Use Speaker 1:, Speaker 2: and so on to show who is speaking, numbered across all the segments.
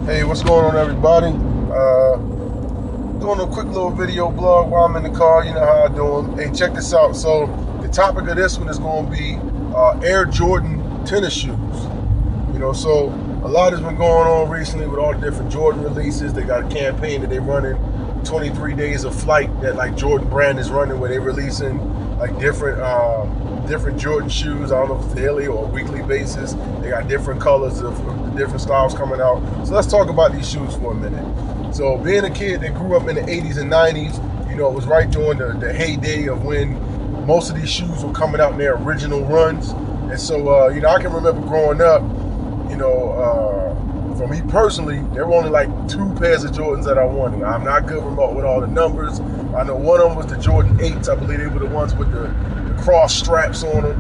Speaker 1: Hey, what's going on, everybody? Doing a quick little video blog while I'm in the car. You know how I do them. Hey, check this out. So the topic of this one is going to be Air Jordan tennis shoes. So a lot has been going on recently with all the different Jordan releases. They got a campaign that they're running, 23 days of flight that like Jordan brand is running, where they're releasing like different Jordan shoes. I don't know if it's daily or weekly basis. They got different colors of the different styles coming out. So let's talk about these shoes for a minute. So being a kid that grew up in the 80s and 90s, it was right during the heyday of when most of these shoes were coming out in their original runs. And so, I can remember growing up, for me personally, there were only like 2 pairs of Jordans that I wanted. I'm not good with all the numbers. I know one of them was the Jordan 8s. I believe they were the ones with the cross straps on them.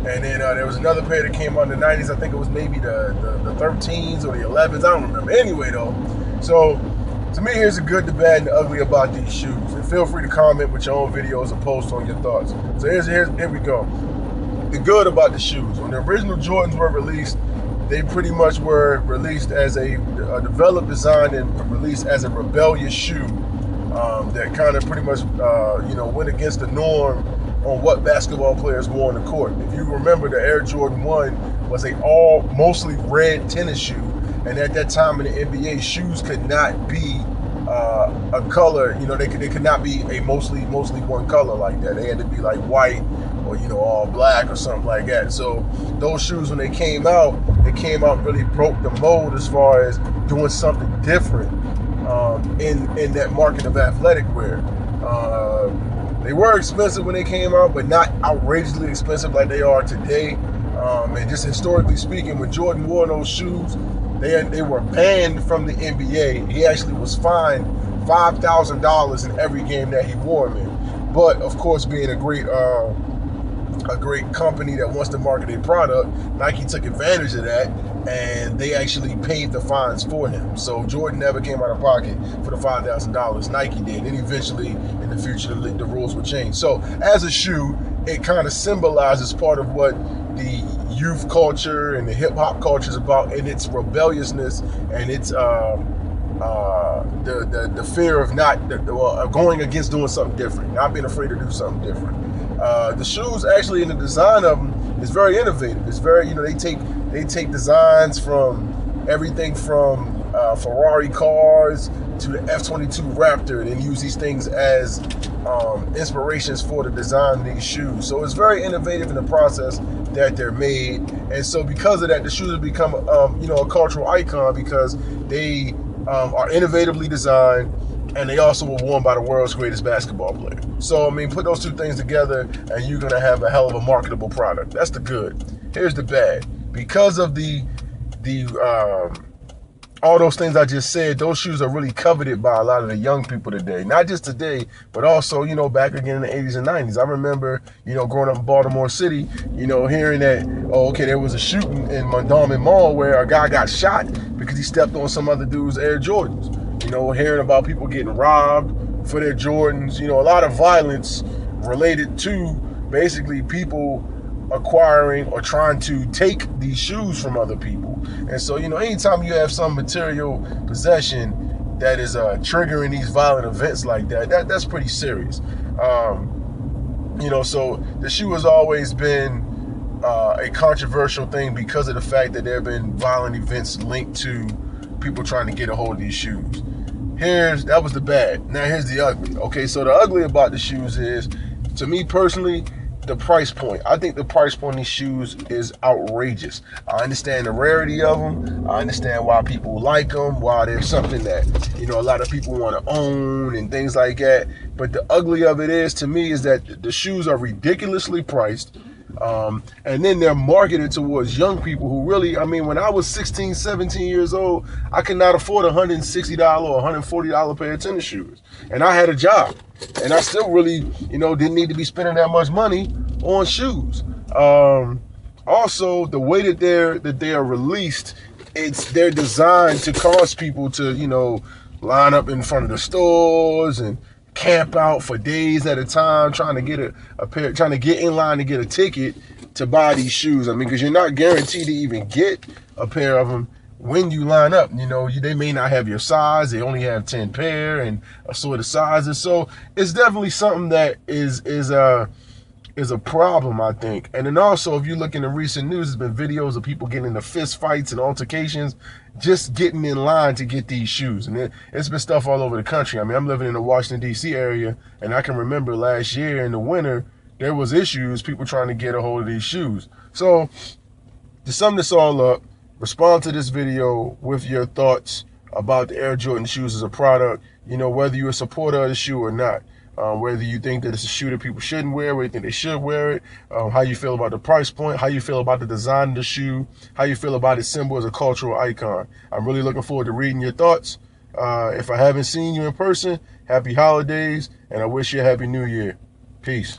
Speaker 1: And then there was another pair that came out in the 90s. I think it was maybe the 13s or the 11s. I don't remember. Anyway, though, so to me, here's the good, the bad, and the ugly about these shoes. And feel free to comment with your own videos or post on your thoughts. So here we go. The good about the shoes. When the original Jordans were released, they pretty much were released as a developed, designed, and released as a rebellious shoe that kind of pretty much, went against the norm on what basketball players wore on the court. If you remember, the Air Jordan 1 was mostly red tennis shoe, and at that time in the NBA, shoes could not be a color. They could not be a mostly one color like that. They had to be like white or all black or something like that. So those shoes, when they came out and really broke the mold as far as doing something different in that market of athletic wear. They were expensive when they came out, but not outrageously expensive like they are today. And just historically speaking, when Jordan wore those shoes, they were banned from the NBA. He actually was fined $5,000 in every game that he wore them in. But of course, being a great company that wants to market a product, Nike took advantage of that, and they actually paid the fines for him. So Jordan never came out of pocket for the $5,000. Nike did, and eventually in the future the rules would change. So as a shoe, it kind of symbolizes part of what the youth culture and the hip hop culture is about, in its rebelliousness and its the fear of going against doing something different, not being afraid to do something different. The shoes actually, in the design of them, is very innovative. It's very, they take designs from everything from Ferrari cars to the F-22 Raptor, and then use these things as inspirations for the design of these shoes. So it's very innovative in the process that they're made, and so because of that, the shoes have become a cultural icon, because they are innovatively designed, and they also were worn by the world's greatest basketball player. So, put those two things together, and you're going to have a hell of a marketable product. That's the good. Here's the bad. Because of all those things I just said, those shoes are really coveted by a lot of the young people today. Not just today, but also, back again in the 80s and 90s. I remember, growing up in Baltimore City, hearing that, there was a shooting in Mondawmin Mall where a guy got shot because he stepped on some other dude's Air Jordans. Hearing about people getting robbed for their Jordans, a lot of violence related to basically people acquiring or trying to take these shoes from other people. And so, anytime you have some material possession that is triggering these violent events like that's pretty serious. So the shoe has always been a controversial thing because of the fact that there have been violent events linked to people trying to get a hold of these shoes. That was the bad. Now here's the ugly. Okay, so the ugly about the shoes is, to me personally, the price point. I think the price point of these shoes is outrageous. I understand the rarity of them. I understand why people like them, why there's something that, a lot of people want to own and things like that. But the ugly of it is, to me, is that the shoes are ridiculously priced. And then they're marketed towards young people who really, when I was 16, 17 years old, I could not afford a $160 or $140 pair of tennis shoes. And I had a job. And I still really, didn't need to be spending that much money on shoes. Also, the way that they are released, they're designed to cause people to, line up in front of the stores and camp out for days at a time trying to get a pair, trying to get in line to get a ticket to buy these shoes. Because you're not guaranteed to even get a pair of them when you line up. You know, they may not have your size. They only have 10 pair and assorted sizes. So it's definitely something that is a problem, I think. And then also, if you look in the recent news, there's been videos of people getting into fist fights and altercations just getting in line to get these shoes. And it's been stuff all over the country. I mean, I'm living in the Washington, D.C. area, and I can remember last year in the winter, there was issues, people trying to get a hold of these shoes. So to sum this all up, respond to this video with your thoughts about the Air Jordan shoes as a product, you know, whether you're a supporter of the shoe or not. Whether you think that it's a shoe that people shouldn't wear, whether you think they should wear it, how you feel about the price point, how you feel about the design of the shoe, how you feel about its symbol as a cultural icon. I'm really looking forward to reading your thoughts. If I haven't seen you in person, happy holidays, and I wish you a happy new year. Peace.